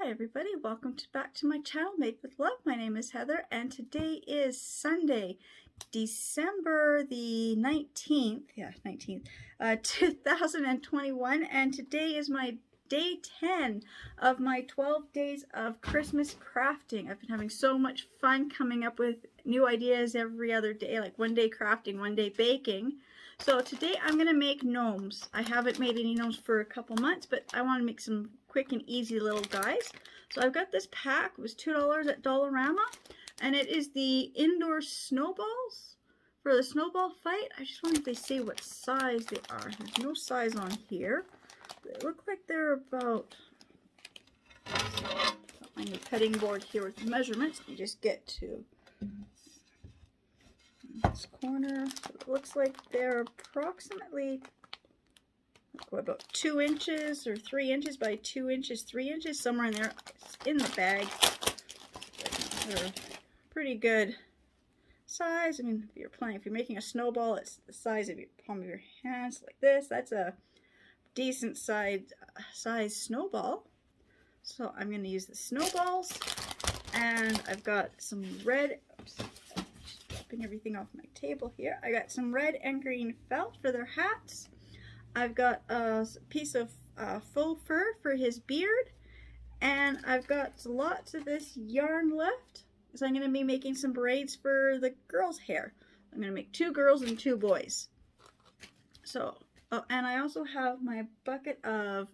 Hi everybody, welcome back to my channel, Made with Love. My name is Heather and today is Sunday, December the 19th, 2021, and today is my day 10 of my 12 days of Christmas crafting. I've been having so much fun coming up with new ideas every other day, like one day crafting, one day baking. So today I'm going to make gnomes. I haven't made any gnomes for a couple months, but I want to make some quick and easy little guys. So I've got this pack. It was $2 at Dollarama, and it is the indoor snowballs for the snowball fight. I just wonder if they say what size they are. There's no size on here. They look like they're about, on the cutting board here with the measurements. You just get to this corner. It looks like they're approximately about 2 inches or 3 inches by 2 inches, 3 inches, somewhere in there. It's in the bag. They're pretty good size. I mean, if you're making a snowball, it's the size of your palm of your hands, like this. That's a decent size snowball. So I'm going to use the snowballs, and I've got some red. Oops, just dropping everything off my table here. I got some red and green felt for their hats. I've got a piece of faux fur for his beard, and I've got lots of this yarn left, so I'm going to be making some braids for the girls' hair. I'm going to make 2 girls and 2 boys. So, oh, and I also have my bucket of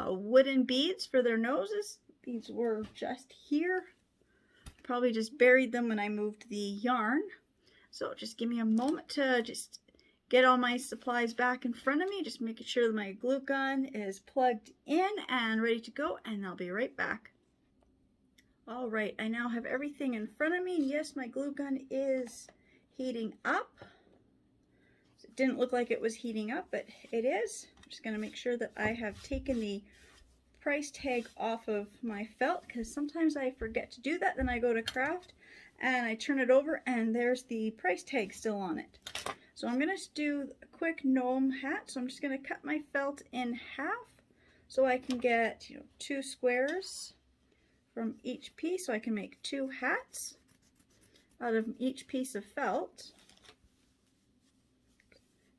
wooden beads for their noses. These were just here. Probably just buried them when I moved the yarn. So just give me a moment to just get all my supplies back in front of me, just making sure that my glue gun is plugged in and ready to go, and I'll be right back. All right, I now have everything in front of me. Yes, my glue gun is heating up. It didn't look like it was heating up, but it is. I'm just going to make sure that I have taken the price tag off of my felt, because sometimes I forget to do that. Then I go to craft and I turn it over and there's the price tag still on it. So I'm going to do a quick gnome hat. So I'm just going to cut my felt in half so I can get 2 squares from each piece, so I can make 2 hats out of each piece of felt.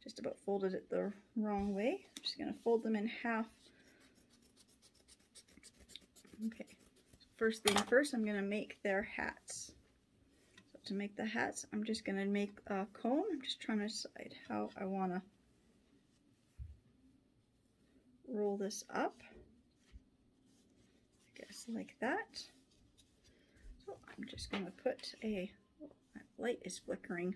Just about folded it the wrong way. I'm just going to fold them in half. Okay, first thing first, I'm going to make their hats. So to make the hats, I'm just going to make a cone. I'm just trying to decide how I want to roll this up. I guess like that. So I'm just going to put a, oh, my light is flickering.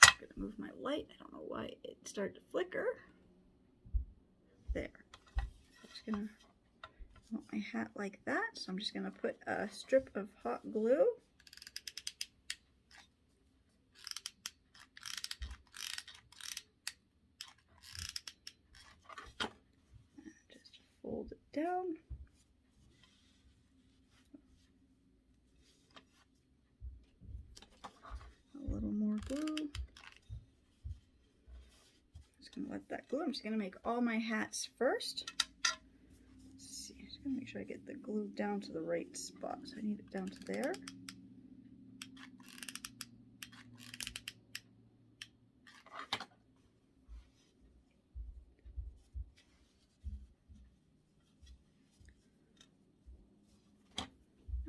I'm going to move my light. I don't know why it started to flicker. There. I'm just going to want my hat like that, so I'm just going to put a strip of hot glue. And just fold it down. A little more glue. Just going to let that glue. I'm just going to make all my hats first. I'm going to make sure I get the glue down to the right spot. So I need it down to there.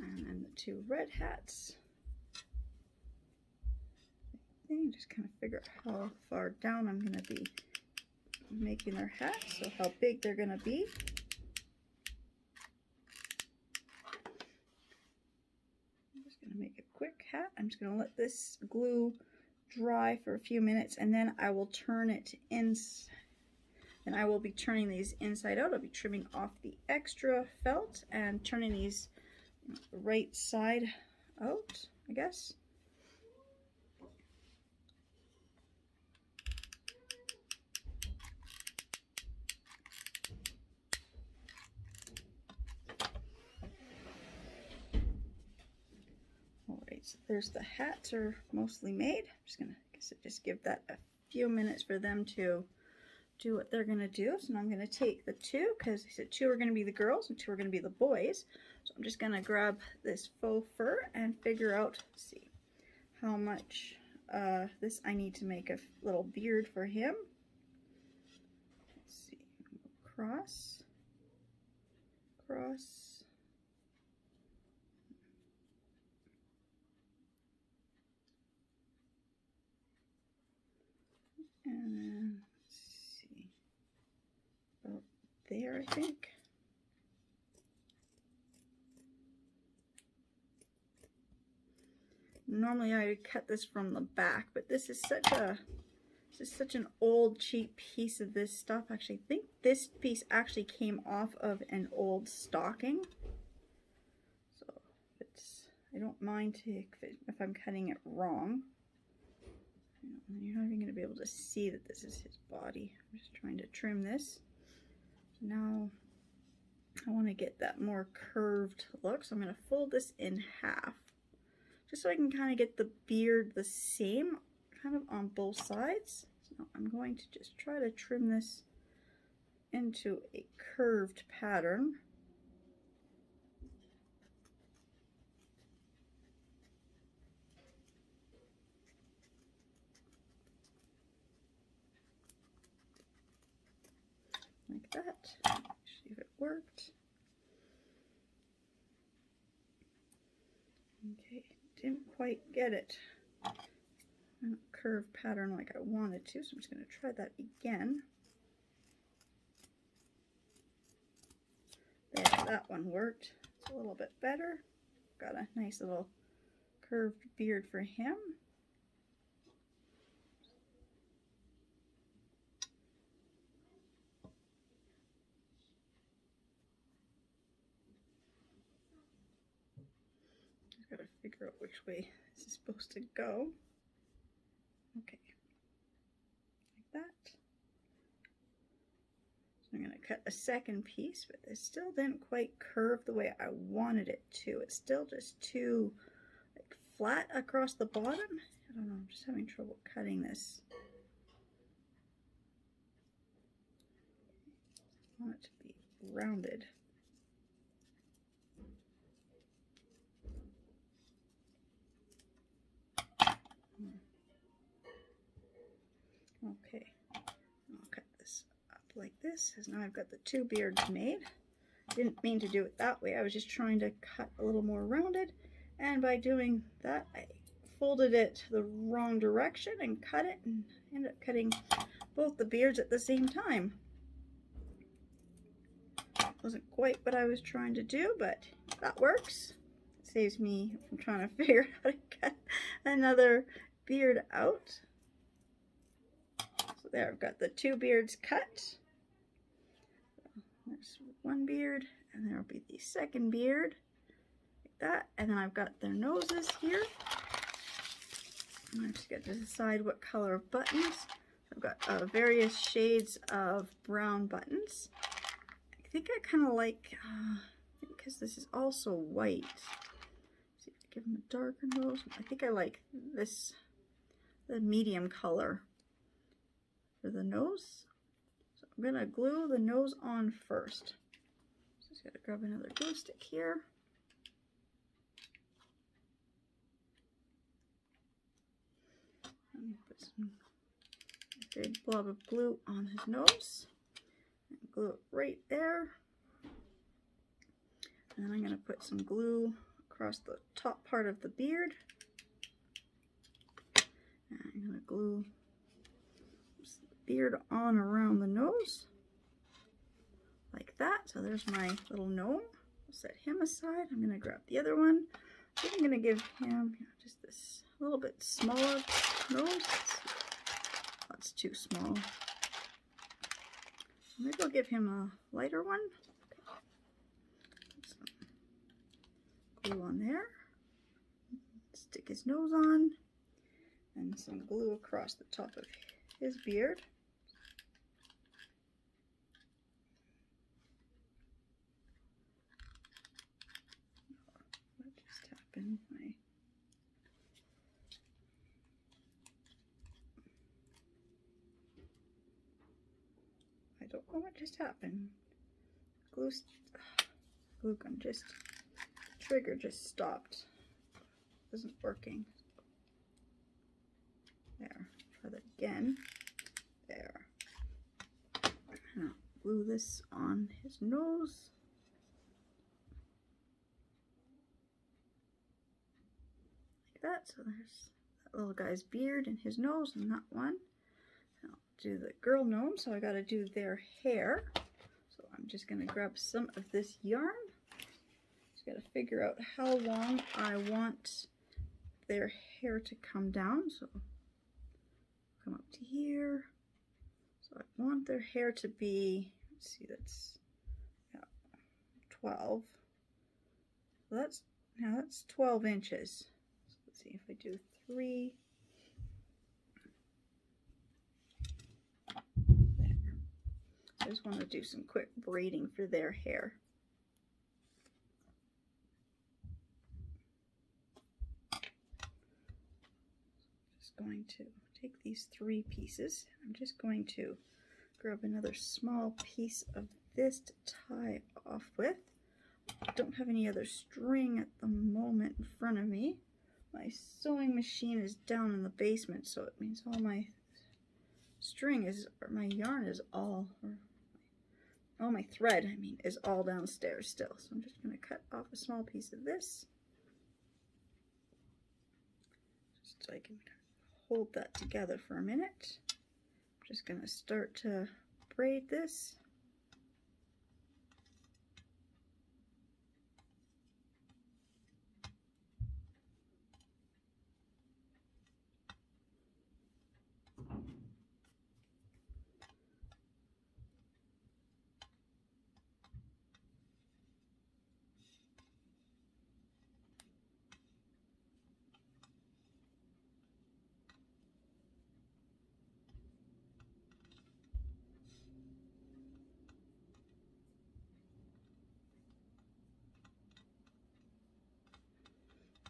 And then the 2 red hats. Same thing, just kind of figure out how far down I'm going to be making their hats, so how big they're going to be. Going to make a quick hat. I'm just going to let this glue dry for a few minutes, and then I will turn it in, and I will be turning these inside out. I'll be trimming off the extra felt and turning these right side out, I guess. So there's the hats are mostly made. I'm just gonna just give that a few minutes for them to do what they're gonna do. So now I'm gonna take the two, because I said two are gonna be the girls and two are gonna be the boys. So I'm just gonna grab this faux fur and figure out, see how much this I need to make a little beard for him. Let's see, cross, cross, and then let's see, about there I think. Normally I would cut this from the back, but this is such an old cheap piece of this stuff. Actually, I think this piece actually came off of an old stocking. So I don't mind if I'm cutting it wrong. You're not even going to be able to see that this is his body. I'm just trying to trim this. So now I want to get that more curved look, so I'm going to fold this in half, just so I can kind of get the beard the same kind of on both sides. So I'm going to just try to trim this into a curved pattern. Like that. See if it worked. Okay, didn't quite get it in a curved pattern like I wanted to, so I'm just going to try that again. There, that one worked. It's a little bit better. Got a nice little curved beard for him. Just gotta figure out which way this is supposed to go. Okay, like that. So I'm gonna cut a second piece, but it still didn't quite curve the way I wanted it to. It's still just too like flat across the bottom. I don't know, I'm just having trouble cutting this. I want it to be rounded. Okay, I'll cut this up like this, because now I've got the two beards made. Didn't mean to do it that way. I was just trying to cut a little more rounded, and by doing that I folded it the wrong direction and cut it, and ended up cutting both the beards at the same time. Wasn't quite what I was trying to do, but that works. It saves me from trying to figure out how to cut another beard out. So there, I've got the two beards cut. There's one beard, and there will be the second beard, like that. And then I've got their noses here. And I just got to decide what color of buttons. I've got various shades of brown buttons. I think I kind of like, because this is also white. Let's see if I give them a darker nose. I think I like this, the medium color for the nose. So I'm going to glue the nose on first. Just got to grab another glue stick here. And put some big blob of glue on his nose. And glue it right there. And then I'm going to put some glue across the top part of the beard. And I'm going to glue the beard on around the nose. Like that. So there's my little gnome. I'll set him aside. I'm going to grab the other one. I think I'm going to give him just this a little bit smaller nose. That's too small. Maybe I'll give him a lighter one. Put some glue on there. Stick his nose on. And some glue across the top of his beard. What just happened? Oh, what just happened? Glue gun just, trigger just stopped. Isn't working. There, try that again. There. And I'll glue this on his nose. Like that. So there's that little guy's beard and his nose and that one. And I'll do the girl gnome, so I gotta do their hair. So I'm just gonna grab some of this yarn. Just gotta figure out how long I want their hair to come down. So come up to here. So I want their hair to be, let's see, that's 12. So that's 12 inches. So let's see if I do 3. There. I just want to do some quick braiding for their hair. Just going to take these 3 pieces. I'm just going to grab another small piece of this to tie off with. I don't have any other string at the moment in front of me. My sewing machine is down in the basement, so it means all my string is, or my yarn is all, or all my thread, I mean, is all downstairs still. So I'm just going to cut off a small piece of this, just so I can hold that together for a minute. I'm just going to start to braid this.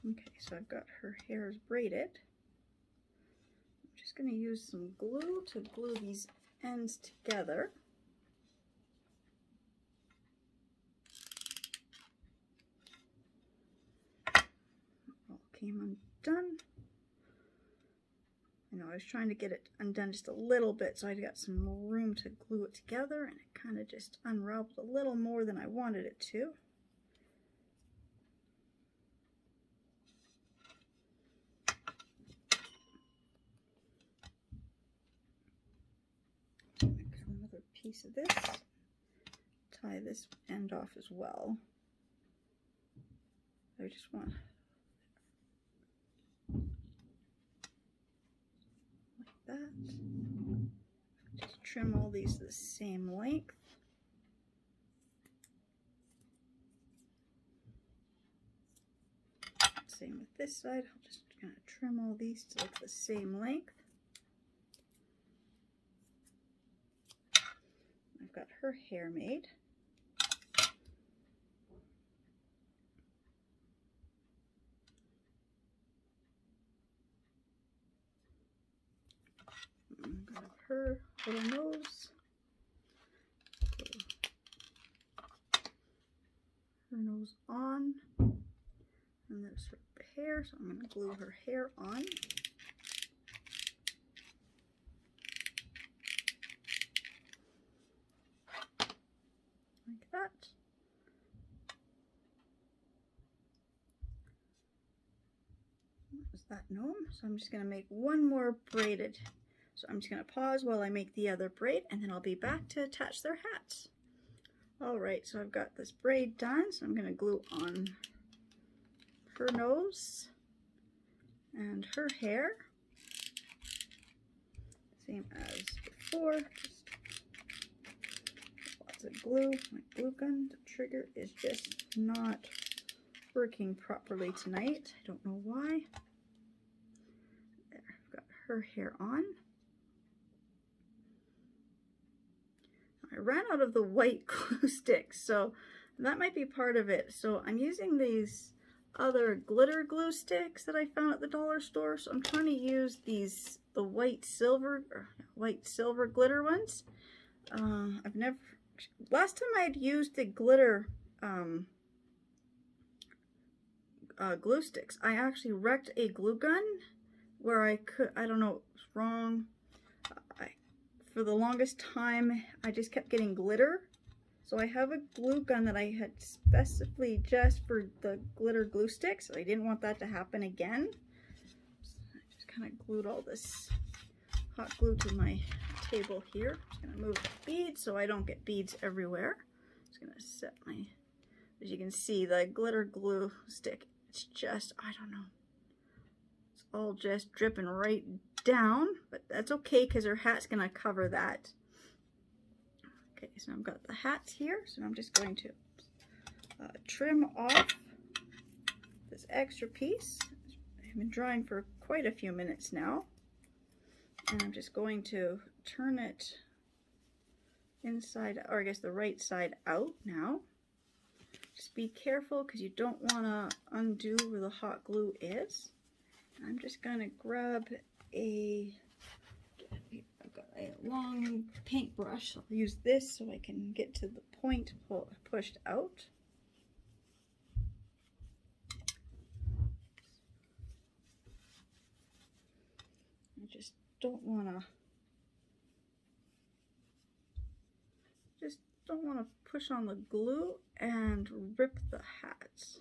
Okay, so I've got her hairs braided. I'm just going to use some glue to glue these ends together. All came undone. I know I was trying to get it undone just a little bit so I got some room to glue it together, and it kind of just unraveled a little more than I wanted it to. Another piece of this, tie this end off as well. I just want like that. Just trim all these the same length. Same with this side. I'm just gonna trim all these to like the same length. I've got her hair made. I'm gonna have her little nose. Her nose on. And there's her hair, so I'm going to glue her hair on. Like that. What was that gnome? So I'm just going to make one more braided. So I'm just going to pause while I make the other braid, and then I'll be back to attach their hats. Alright, so I've got this braid done, so I'm going to glue on her nose and her hair, same as before. Just lots of glue. My glue gun, the trigger is just not working properly tonight. I don't know why. There, I've got her hair on. I ran out of the white glue sticks, so that might be part of it. So I'm using these other glitter glue sticks that I found at the dollar store. So I'm trying to use the white silver glitter ones. I've never, last time I had used the glitter glue sticks, I actually wrecked a glue gun where I don't know, it was wrong. For the longest time, I just kept getting glitter. So I have a glue gun that I had specifically just for the glitter glue sticks. I didn't want that to happen again. So I just kind of glued all this hot glue to my table here. I'm just going to move the beads so I don't get beads everywhere. I'm just going to set my, as you can see, the glitter glue stick, it's just, I don't know, it's all just dripping right down, but that's okay because her hat's going to cover that. Okay, so I've got the hats here, so I'm just going to trim off this extra piece. I've been drying for quite a few minutes now, and I'm just going to turn it inside, or I guess the right side out now. Just be careful because you don't want to undo where the hot glue is. I'm just going to grab I've got a long paintbrush. I'll use this so I can get to the point pushed out. I just don't want to push on the glue and rip the hats.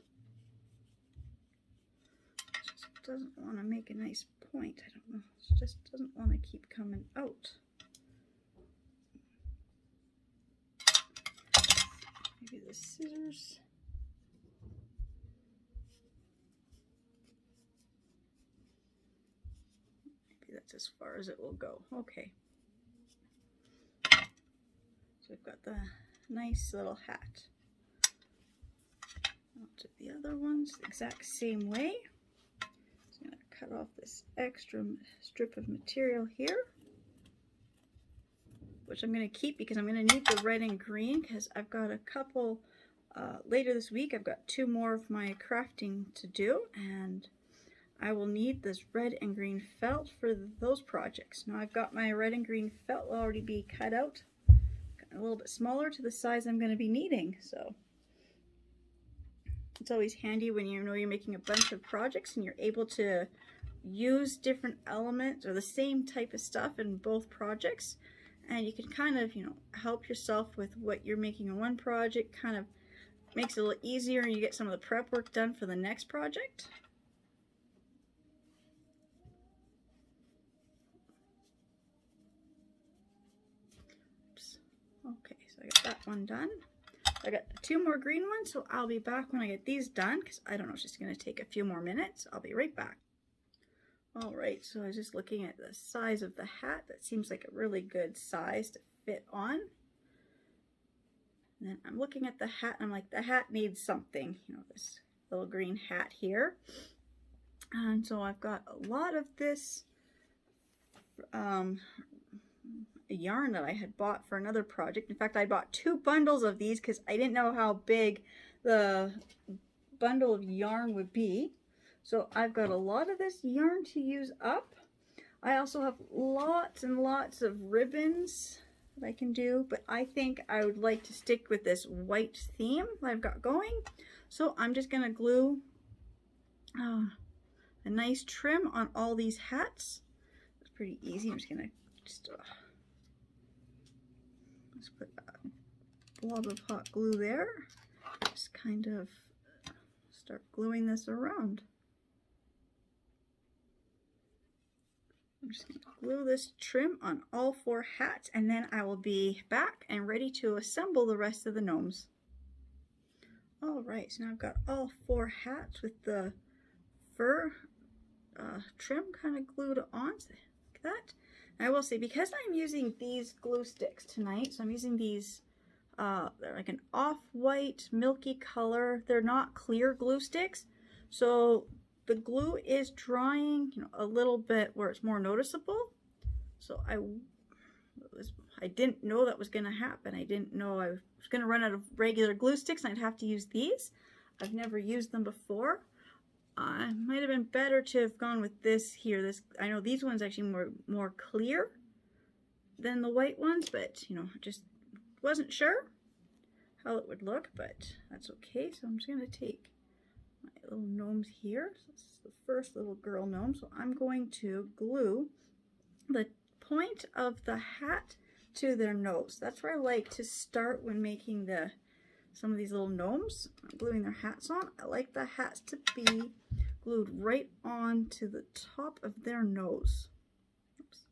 Just doesn't want to make a nice point. I don't know. It just doesn't want to keep coming out. Maybe the scissors. Maybe that's as far as it will go. Okay. So we've got the nice little hat. I'll do the other ones the exact same way. Just going to cut off this extra strip of material here, which I'm going to keep because I'm going to need the red and green because I've got a couple, later this week I've got 2 more of my crafting to do, and I will need this red and green felt for those projects. Now I've got my red and green felt will already be cut out, a little bit smaller to the size I'm going to be needing, so it's always handy when you know you're making a bunch of projects and you're able to use different elements or the same type of stuff in both projects, and you can kind of, you know, help yourself with what you're making in one project. Kind of makes it a little easier and you get some of the prep work done for the next project. Okay, so I got that one done. I got 2 more green ones, so I'll be back when I get these done because I don't know, it's just going to take a few more minutes. I'll be right back. Alright, so I was just looking at the size of the hat. That seems like a really good size to fit on. And then I'm looking at the hat and I'm like, the hat needs something, you know, this little green hat here. And so I've got a lot of this yarn that I had bought for another project. In fact, I bought 2 bundles of these because I didn't know how big the bundle of yarn would be. So I've got a lot of this yarn to use up. I also have lots and lots of ribbons that I can do, but I think I would like to stick with this white theme that I've got going. So I'm just going to glue a nice trim on all these hats. It's pretty easy. I'm just going to let's put a blob of hot glue there. Just kind of start gluing this around. I'm just going to glue this trim on all 4 hats, and then I will be back and ready to assemble the rest of the gnomes. Alright, so now I've got all 4 hats with the fur trim kind of glued on, so like that. And I will say, because I'm using these glue sticks tonight, so I'm using these, they're like an off-white milky color. They're not clear glue sticks, so the glue is drying, you know, a little bit where it's more noticeable. So I didn't know that was going to happen. I didn't know I was going to run out of regular glue sticks and I'd have to use these. I've never used them before. It might have been better to have gone with this here. I know these ones actually more clear than the white ones, but you know, just wasn't sure how it would look, but that's okay. So I'm just going to take my little gnomes here. So this is the first little girl gnome. So I'm going to glue the point of the hat to their nose. That's where I like to start when making some of these little gnomes. I'm gluing their hats on. I like the hats to be glued right on to the top of their nose. Oops.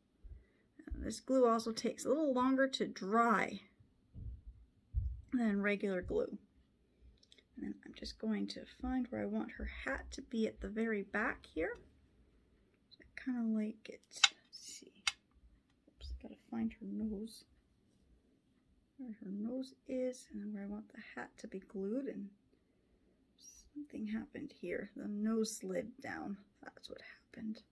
And this glue also takes a little longer to dry than regular glue. And then I'm just going to find where I want her hat to be at the very back here. So I kind of like it. Let's see. Oops, gotta find her nose. Where her nose is, and then where I want the hat to be glued, and something happened here. The nose slid down. That's what happened.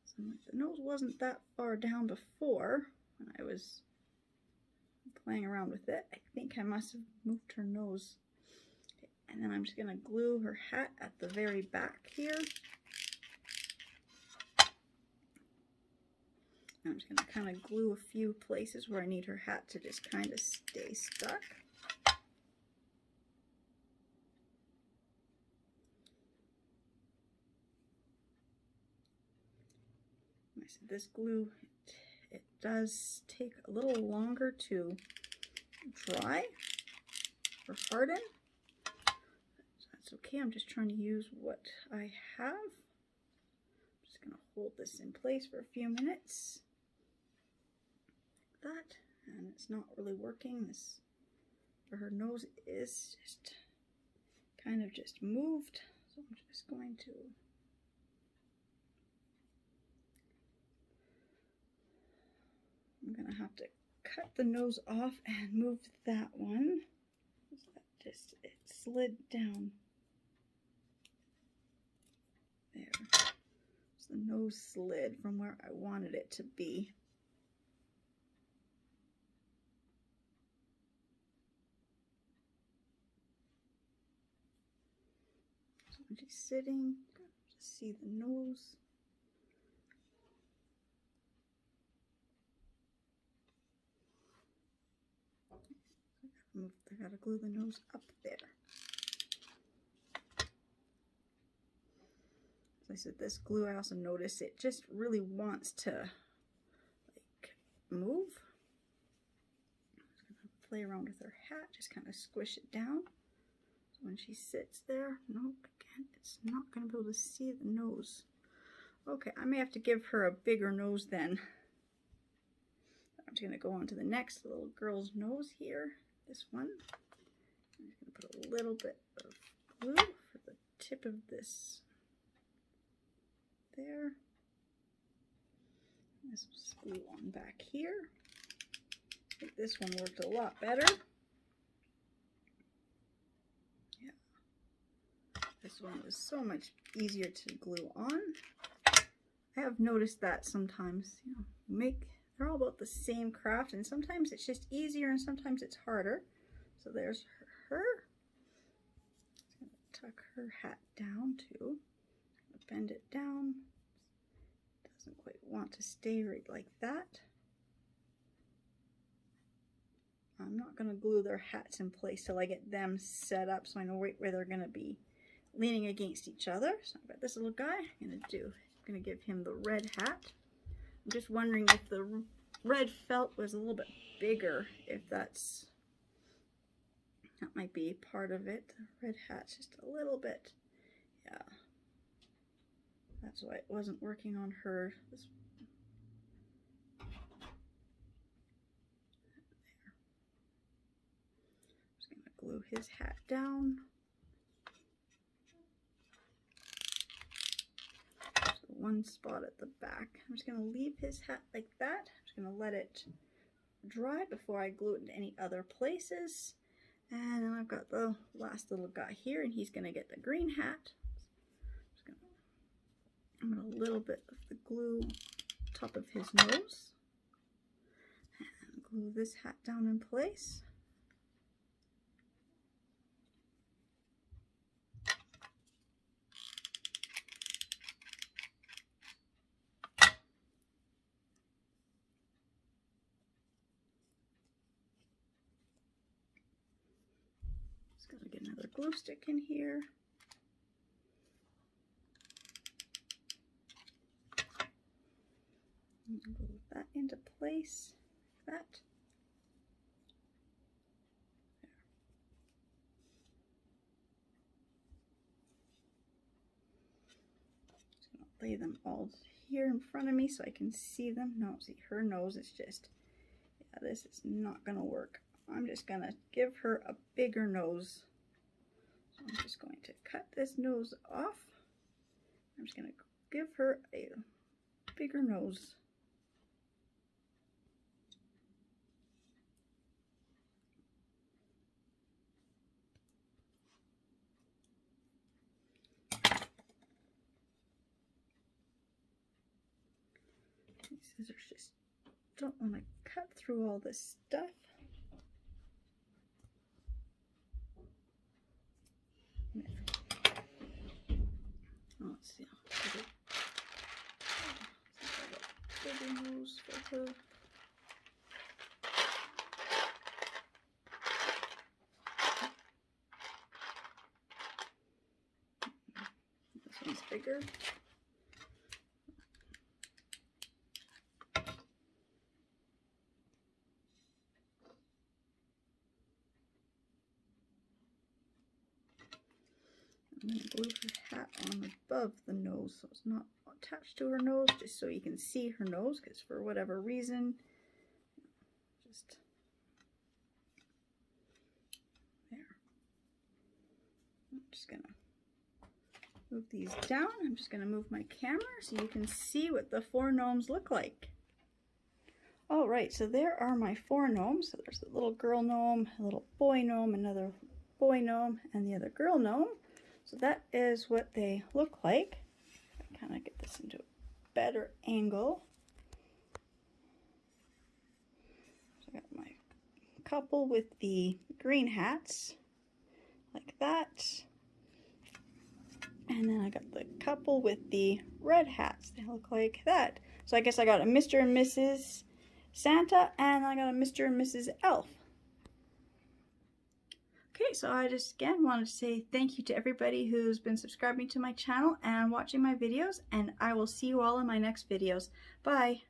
So the nose wasn't that far down before when I was playing around with it. I think I must have moved her nose. And then I'm just going to glue her hat at the very back here. I'm just going to kind of glue a few places where I need her hat to just kind of stay stuck. I said this glue, it does take a little longer to dry or harden. So that's okay. I'm just trying to use what I have. I'm just going to hold this in place for a few minutes. That, and it's not really working. This, where her nose is, just kind of just moved. So I'm just going to have to cut the nose off and move that one. That just, it slid down there. So the nose slid from where I wanted it to be. When she's sitting, just see the nose. I gotta glue the nose up there. As I said, this glue, I also notice it just really wants to like move. I'm just gonna play around with her hat, just kind of squish it down. So when she sits there, nope, again, it's not gonna be able to see the nose. Okay, I may have to give her a bigger nose then. I'm just gonna go on to the next little girl's nose here. This one. I'm just going to put a little bit of glue for the tip of this there. This was glue on back here. I think this one worked a lot better. Yeah. This one was so much easier to glue on. I have noticed that sometimes, you know, they're all about the same craft, and sometimes it's just easier and sometimes it's harder. So there's her. Just gonna tuck her hat down too. Bend it down. Doesn't quite want to stay right like that. I'm not gonna glue their hats in place till I get them set up so I know right where they're gonna be leaning against each other. So I've got this little guy. I'm gonna give him the red hat. I'm just wondering if the red felt was a little bit bigger, if that might be part of it. The red hat's just a little bit, yeah. That's why it wasn't working on her. There. I'm just gonna glue his hat down. One spot at the back. I'm just going to leave his hat like that. I'm just going to let it dry before I glue it into any other places. And then I've got the last little guy here, and he's going to get the green hat. I'm going to a little bit of the glue on top of his nose. And glue this hat down in place. another glue stick in here. And glue that into place like that. Lay them all here in front of me so I can see them. No, see, her nose is just, yeah, this is not gonna work. I'm just gonna give her a bigger nose. So I'm just going to cut this nose off. I'm just gonna give her a bigger nose. These scissors just don't want to cut through all this stuff. Oh, let's see. Bigger nose for her. This one's bigger. I'm going to glue her hat on above the nose so it's not attached to her nose, just so you can see her nose, because for whatever reason, just there. I'm just going to move these down. I'm just going to move my camera so you can see what the 4 gnomes look like. All right, so there are my 4 gnomes. So there's a little girl gnome, a little boy gnome, another boy gnome, and the other girl gnome. So that is what they look like. I kind of get this into a better angle. So I got my couple with the green hats, like that. And then I got the couple with the red hats. They look like that. So I guess I got a Mr. and Mrs. Santa, and I got a Mr. and Mrs. Elf. Okay, so I just again wanted to say thank you to everybody who's been subscribing to my channel and watching my videos, and I will see you all in my next videos. Bye!